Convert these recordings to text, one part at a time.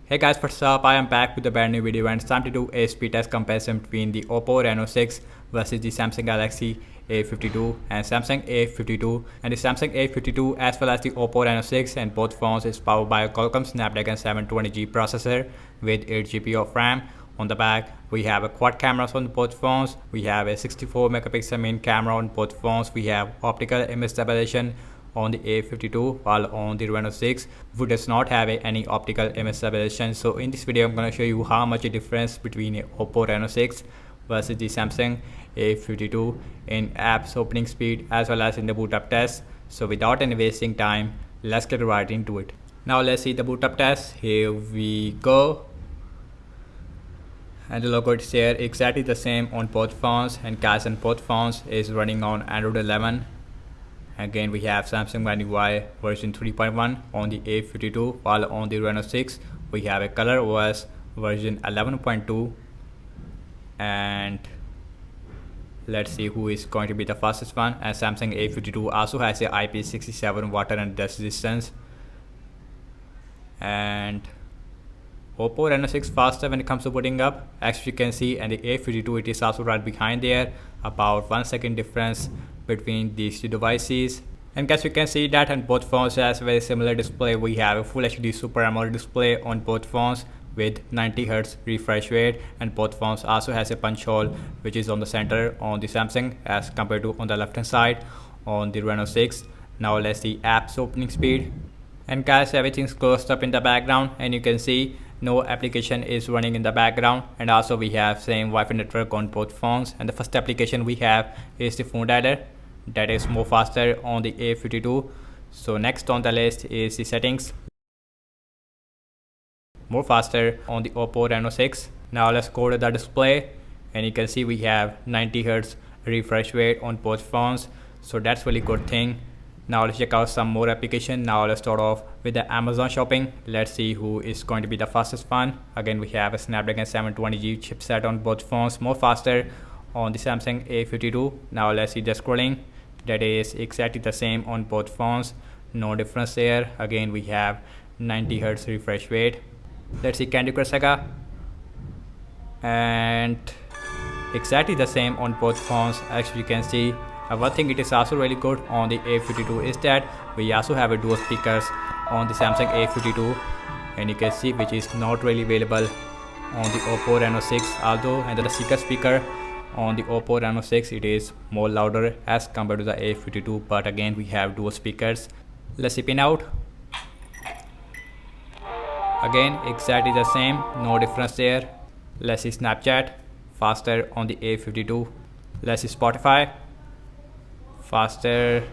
Hey guys, what's up? I am back with a brand new video and it's time to do a speed test comparison between the Oppo Reno 6 versus the Samsung Galaxy A52 and Samsung A52 and the Samsung A52 as well as the Oppo Reno 6, and both phones is powered by a Qualcomm Snapdragon 720G processor with 8GB of RAM. On the back, we have a quad cameras on both phones. We have a 64 megapixel main camera on both phones. We have optical image stabilization on the A52, while on the Reno 6 which does not have any optical image stabilization. So in this video I'm going to show you how much a difference between a Oppo Reno 6 versus the Samsung A52 in apps opening speed as well as in the boot up test. So without any wasting time, let's get right into it. Now let's see the boot up test. Here we go. And the logo is here exactly the same on both phones, and guys, on both phones is running on Android 11. Again, we have Samsung One UI version 3.1 on the A52, while on the Reno 6 we have a Color OS version 11.2. and let's see who is going to be the fastest one. And Samsung A52 also has a IP67 water and dust resistance, and Oppo Reno 6 faster when it comes to booting up, as you can see, and the A52 it is also right behind there, about 1 second difference between these two devices. And as you can see that on both phones has very similar display. We have a Full HD Super AMOLED display on both phones with 90Hz refresh rate, and both phones also has a punch hole which is on the center on the Samsung as compared to on the left hand side on the Reno 6. Now let's see apps opening speed. And guys, everything's closed up in the background, and you can see no application is running in the background. And also we have same Wi-Fi network on both phones, and the first application we have is the phone dialer that is more faster on the A52. So next on the list is the settings, more faster on the Oppo Reno 6. Now let's go to the display, and you can see we have 90Hz refresh rate on both phones, so that's really good thing. Now let's check out some more application. Now let's start off with the Amazon shopping. Let's see who is going to be the fastest one. Again, we have a Snapdragon 720G chipset on both phones, more faster on the Samsung A52. Now let's see the scrolling, that is exactly the same on both phones, no difference there. Again, we have 90Hz refresh rate. Let's see Candy Crush Saga, and exactly the same on both phones. As you can see, one thing it is also really good on the A52 is that we also have a dual speakers on the Samsung A52, and you can see which is not really available on the Oppo Reno 6, although and the speaker on the Oppo Reno 6 it is more louder as compared to the A52, but again we have dual speakers. Let's see pin out. Again exactly the same, no difference there. Let's see Snapchat, faster on the A52. Let's see Spotify, faster,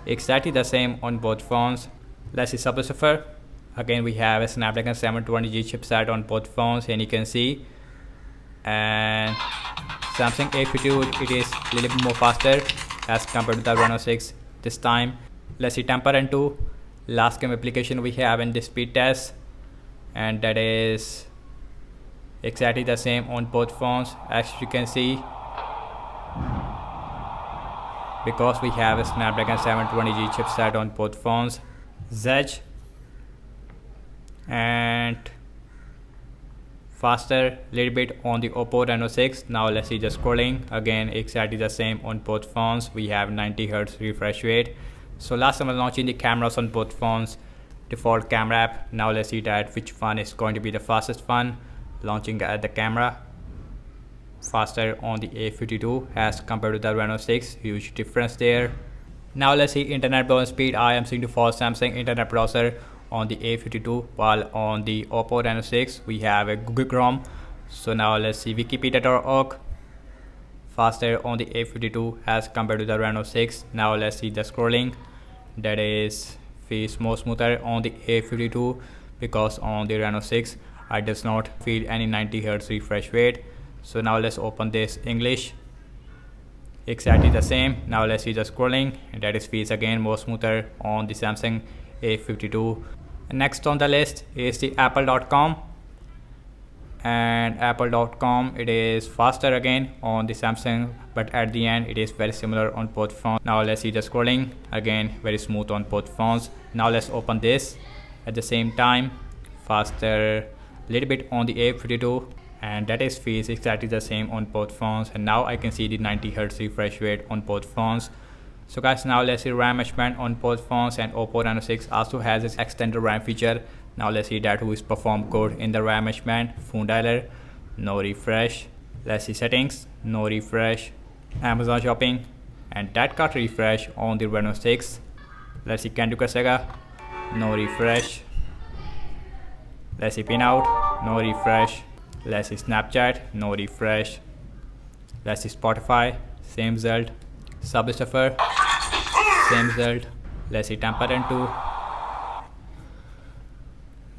exactly the same on both phones. Let's see subwoofer. Again we have a Snapdragon 720G chipset on both phones, and you can see, and Samsung A52 it is a little bit more faster as compared to the Reno 6 this time. Let's see Temper and 2, last game application we have in this speed test, and that is exactly the same on both phones. As you can see, because we have a Snapdragon 720G chipset on both phones. Zedge, and faster little bit on the Oppo Reno 6. Now let's see the scrolling. Again exactly the same on both phones. We have 90Hz refresh rate. So last time I was launching the cameras on both phones, default camera app. Now let's see that which one is going to be the fastest one. Launching at the camera, faster on the A52 as compared to the Reno 6, huge difference there. Now let's see internet browsing speed. I am seeing the default Samsung internet browser on the A52, while on the Oppo Reno 6 we have a Google Chrome. So now let's see wikipedia.org, faster on the A52 as compared to the Reno 6. Now let's see the scrolling, that is feels more smoother on the A52, because on the Reno 6 I does not feel any 90Hz refresh rate. So now let's open this English, exactly the same. Now let's see the scrolling, and that is feels again more smoother on the Samsung A52. Next on the list is the apple.com, and apple.com it is faster again on the Samsung, but at the end it is very similar on both phones. Now let's see the scrolling, again very smooth on both phones. Now let's open this at the same time, faster little bit on the A52, and that is feels exactly the same on both phones. And now I can see the 90Hz refresh rate on both phones. So guys, now let's see RAM management on both phones, and Oppo Reno 6 also has this extended RAM feature. Now let's see that who is perform good in the RAM management. Phone dialer, no refresh. Let's see settings, no refresh. Amazon shopping, and that got refresh on the Reno 6. Let's see Candy Crush Saga, no refresh. Let's see Pinout, no refresh. Let's see Snapchat, no refresh. Let's see Spotify, same result. Subway Surfer, same result. Let's see Temple Run 2.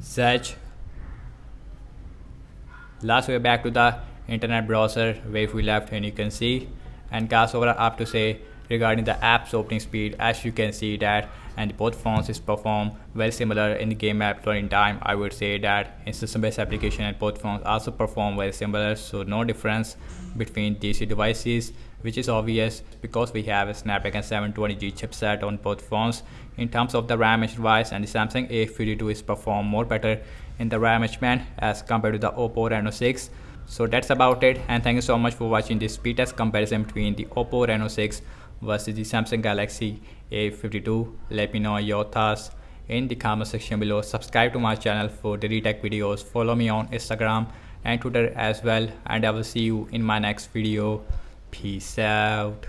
Zedge. Last we're back to the internet browser where we left, and you can see. And guys, overall I have to say regarding the app's opening speed, as you can see that, and both phones is perform very similar in the game app loading time. I would say that in system based application and both phones also perform very similar, so no difference between these two devices, which is obvious because we have a Snapdragon 720G chipset on both phones. In terms of the RAM management wise, and the Samsung A52 is perform more better in the RAM management as compared to the Oppo Reno 6. So that's about it, and thank you so much for watching this speed test comparison between the Oppo Reno 6 versus the Samsung Galaxy A52. Let me know your thoughts in the comment section below. Subscribe to my channel for daily tech videos. Follow me on Instagram and Twitter as well, and I will see you in my next video. Peace out.